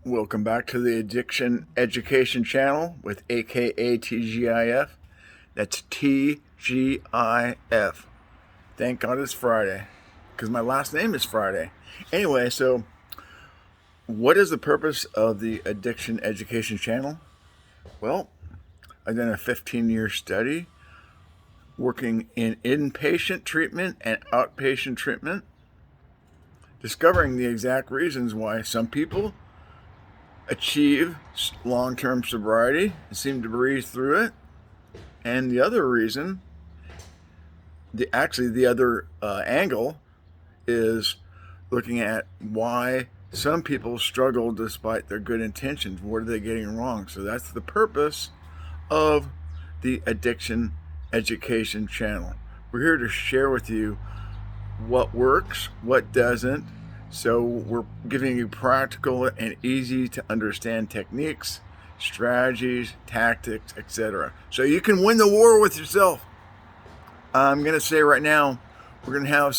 Welcome back to the Addiction Education Channel with AKA TGIF. That's TGIF. Thank God it's Friday, because my last name is Friday. Anyway, so what is the purpose of the Addiction Education Channel? Well, I've done a 15-year study working in inpatient treatment and outpatient treatment, discovering the exact reasons why some people achieve long-term sobriety and seem to breeze through it. And the other reason, the other angle is looking at why some people struggle despite their good intentions. What are they getting wrong? So that's the purpose of the Addiction Education Channel. We're here to share with you what works, what doesn't. So we're giving you practical and easy to understand techniques, strategies, tactics, etc. So you can win the war with yourself. I'm going to say right now, we're going to have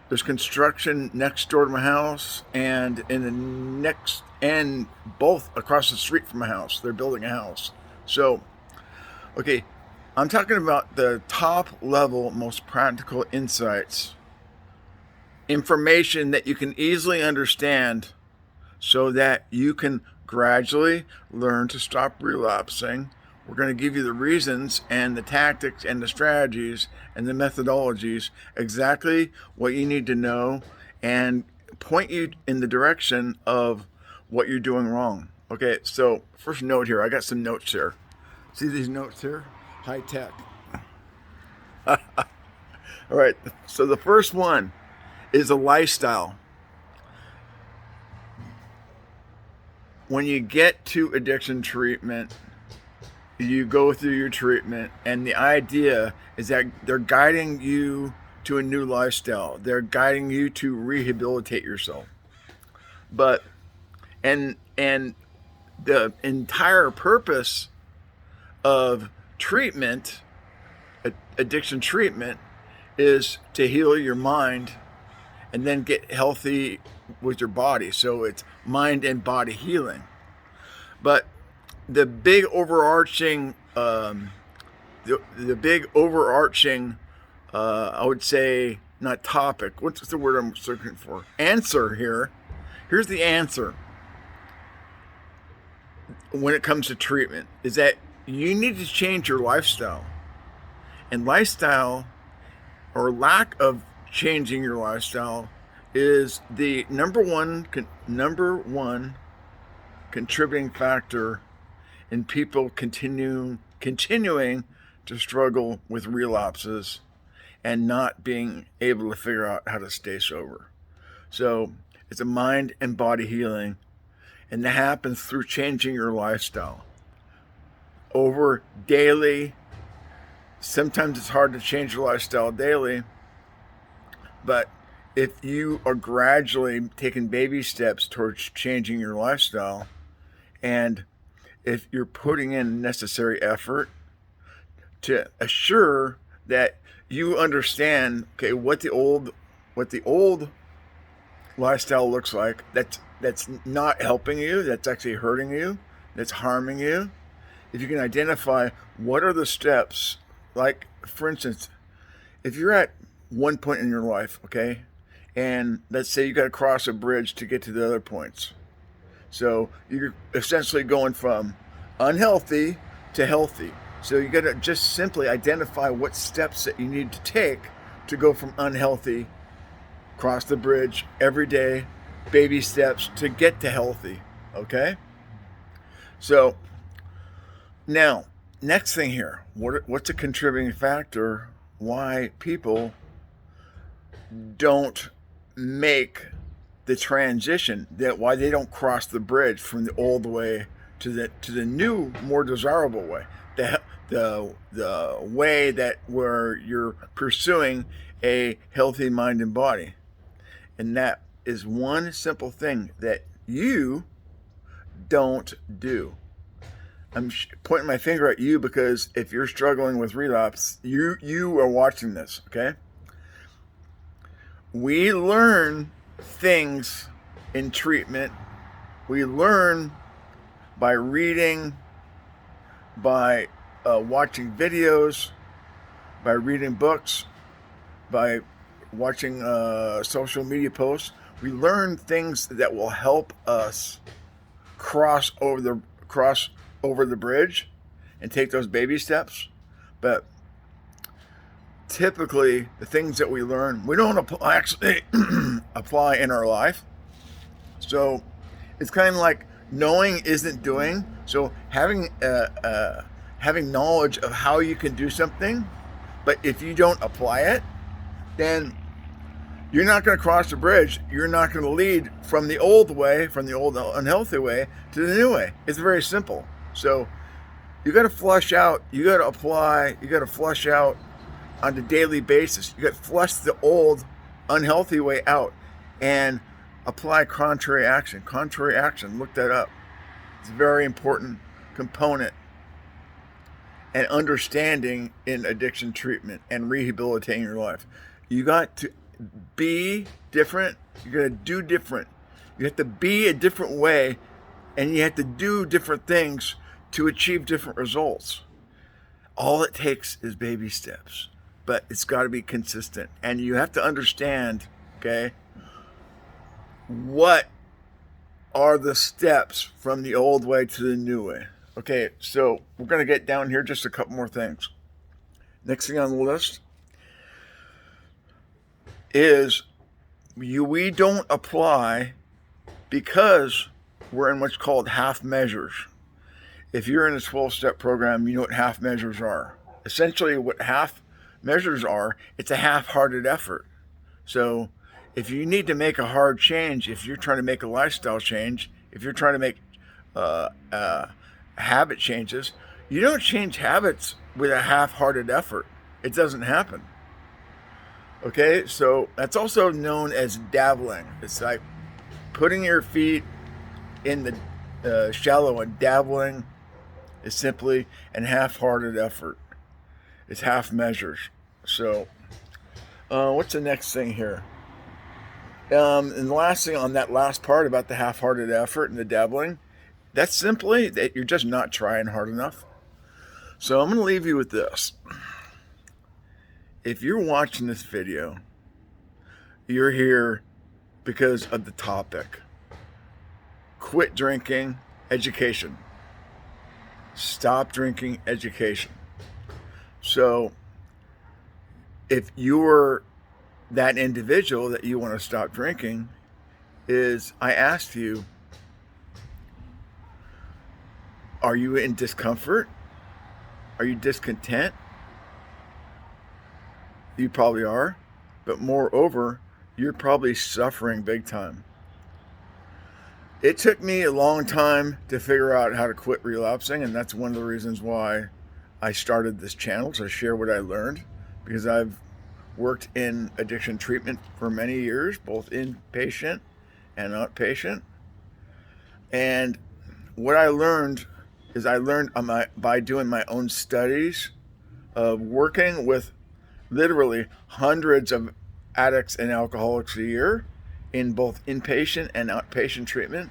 there's construction next door to my house and both across the street from my house. They're building a house. So, okay, I'm talking about the top level, most practical insights, information that you can easily understand so that you can gradually learn to stop relapsing. We're going to give you the reasons and the tactics and the strategies and the methodologies, exactly what you need to know, and point you in the direction of what you're doing wrong. Okay, so first note here, I got some notes here. See these notes here? High tech. All right, so the first one is a lifestyle. When you get to addiction treatment, you go through your treatment, and the idea is that they're guiding you to a new lifestyle. They're guiding you to rehabilitate yourself. But and the entire purpose of treatment, addiction treatment, is to heal your mind and then get healthy with your body. So it's mind and body healing. But the big overarching, I would say, not topic. What's the word I'm searching for? Answer here. Here's the answer. When it comes to treatment, is that you need to change your lifestyle, and lifestyle or lack of changing your lifestyle is the number one contributing factor in people continuing to struggle with relapses and not being able to figure out how to stay sober. So it's a mind and body healing, and that happens through changing your lifestyle over daily. Sometimes it's hard to change your lifestyle daily, but if you are gradually taking baby steps towards changing your lifestyle, and if you're putting in necessary effort to assure that you understand, okay, what the old lifestyle looks like, that's not helping you, that's actually hurting you, that's harming you. If you can identify what are the steps, like for instance, if you're at one point in your life, okay, and let's say you got to cross a bridge to get to the other points. So you're essentially going from unhealthy to healthy. So you got to just simply identify what steps that you need to take to go from unhealthy, cross the bridge every day, baby steps to get to healthy, okay? So now, next thing here, what's a contributing factor why people don't make the transition, that why they don't cross the bridge from the old way to the new, more desirable way, the way that where you're pursuing a healthy mind and body. And that is one simple thing that you don't do. I'm pointing my finger at you because if you're struggling with relapse, you are watching this, okay? We learn things in treatment We learn by reading, by watching videos, by reading books, by watching social media posts. We learn things that will help us cross over the bridge and take those baby steps. But typically, the things that we learn, we don't actually apply in our life. So it's kind of like knowing isn't doing. So having knowledge of how you can do something, but if you don't apply it, then you're not going to cross the bridge. You're not going to lead from the old way, from the old unhealthy way, to the new way. It's very simple. So you got to flush out. You got to apply. You got to flush out on a daily basis. You got to flush the old unhealthy way out and apply contrary action. Contrary action, look that up. It's a very important component and understanding in addiction treatment and rehabilitating your life. You got to be different. You got to do different. You have to be a different way, and you have to do different things to achieve different results. All it takes is baby steps, but it's got to be consistent. And you have to understand, okay, what are the steps from the old way to the new way. Okay, so we're going to get down here just a couple more things. Next thing on the list is we don't apply because we're in what's called half measures. If you're in a 12-step program, you know what half measures are. Essentially, what half measures are, it's a half-hearted effort. So if you need to make a hard change, if you're trying to make a lifestyle change, if you're trying to make habit changes, you don't change habits with a half-hearted effort. It doesn't happen. Okay, so that's also known as dabbling. It's like putting your feet in the shallow, and dabbling is simply an half-hearted effort. It's half measures. So what's the next thing here? And the last thing on that last part about the half-hearted effort and the dabbling, that's simply that you're just not trying hard enough. So I'm going to leave you with this. If you're watching this video, you're here because of the topic. Quit drinking, education. Stop drinking, education. So if you're that individual that you want to stop drinking, I asked you, are you in discomfort? Are you discontent? You probably are, but moreover, you're probably suffering big time. It took me a long time to figure out how to quit relapsing, and that's one of the reasons why I started this channel, to share what I learned, because I've worked in addiction treatment for many years, both inpatient and outpatient. And what I learned is by doing my own studies of working with literally hundreds of addicts and alcoholics a year in both inpatient and outpatient treatment,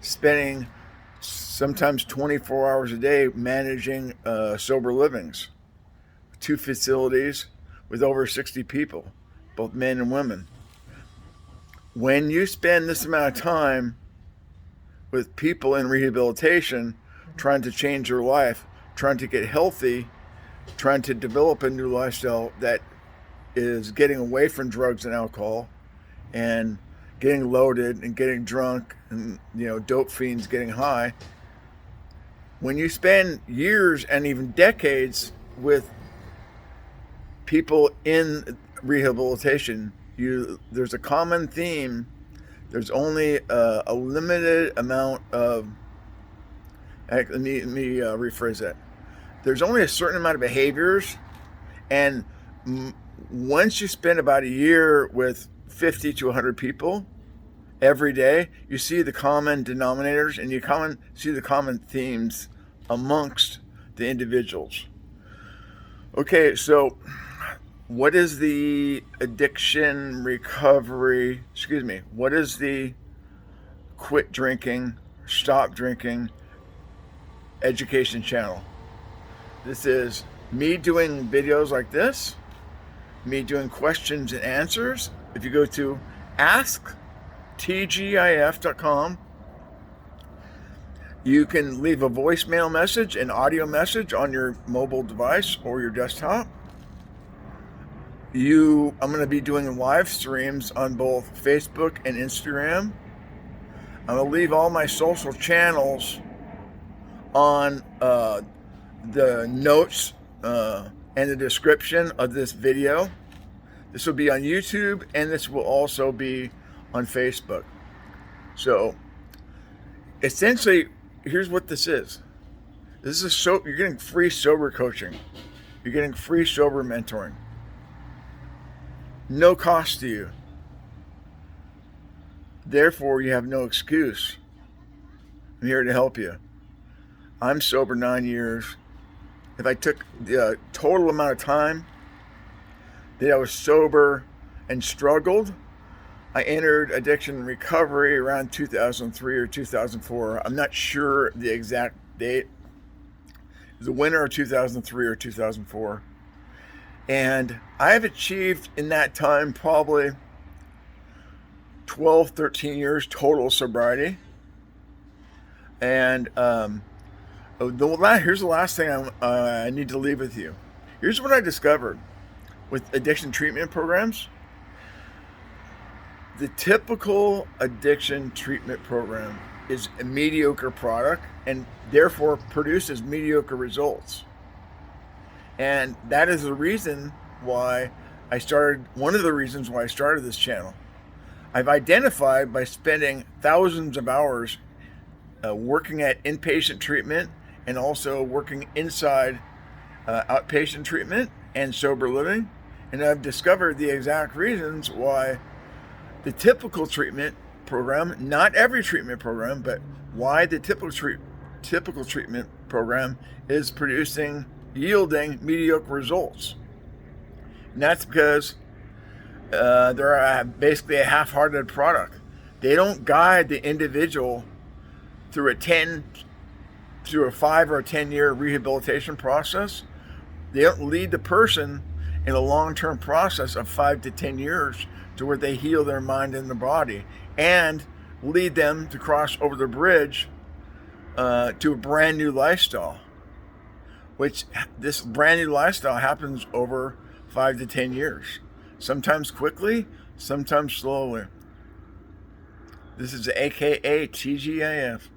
spending sometimes 24 hours a day managing sober livings, 2 facilities with over 60 people, both men and women. When you spend this amount of time with people in rehabilitation, trying to change their life, trying to get healthy, trying to develop a new lifestyle that is getting away from drugs and alcohol and getting loaded and getting drunk and, dope fiends getting high. When you spend years and even decades with people in rehabilitation, there's a common theme. There's only a limited amount of, let me rephrase that. There's only a certain amount of behaviors, and once you spend about a year with 50 to 100 people every day, you see the common denominators and you see the common themes amongst the individuals. Okay, so what is the addiction recovery, what is the quit drinking stop drinking education channel. This is me doing videos like this, me doing questions and answers. If you go to asktgif.com, you can leave a voicemail message, an audio message on your mobile device or your desktop. I'm going to be doing live streams on both Facebook and Instagram. I'm going to leave all my social channels on the notes and the description of this video. This will be on YouTube, and this will also be on Facebook. So essentially, here's what this is. You're getting free sober coaching. You're getting free sober mentoring. No cost to you. Therefore, you have no excuse. I'm here to help you. I'm sober 9 years. If I took the total amount of time that I was sober and struggled, I entered addiction recovery around 2003 or 2004. I'm not sure the exact date. It was the winter of 2003 or 2004. And I have achieved in that time probably 12, 13 years total sobriety. And here's the last thing I need to leave with you. Here's what I discovered with addiction treatment programs. The typical addiction treatment program is a mediocre product and therefore produces mediocre results. And that is one of the reasons why I started this channel. I've identified by spending thousands of hours working at inpatient treatment and also working inside outpatient treatment and sober living. And I've discovered the exact reasons why the typical treatment program, not every treatment program, but why the typical treatment program is yielding mediocre results. And that's because they're basically a half-hearted product. They don't guide the individual through a 5 or 10 year rehabilitation process. They don't lead the person in a long-term process of 5 to 10 years to where they heal their mind and their body and lead them to cross over the bridge to a brand new lifestyle, which this brand new lifestyle happens over 5 to 10 years, sometimes quickly, sometimes slowly. This is AKA TGIF.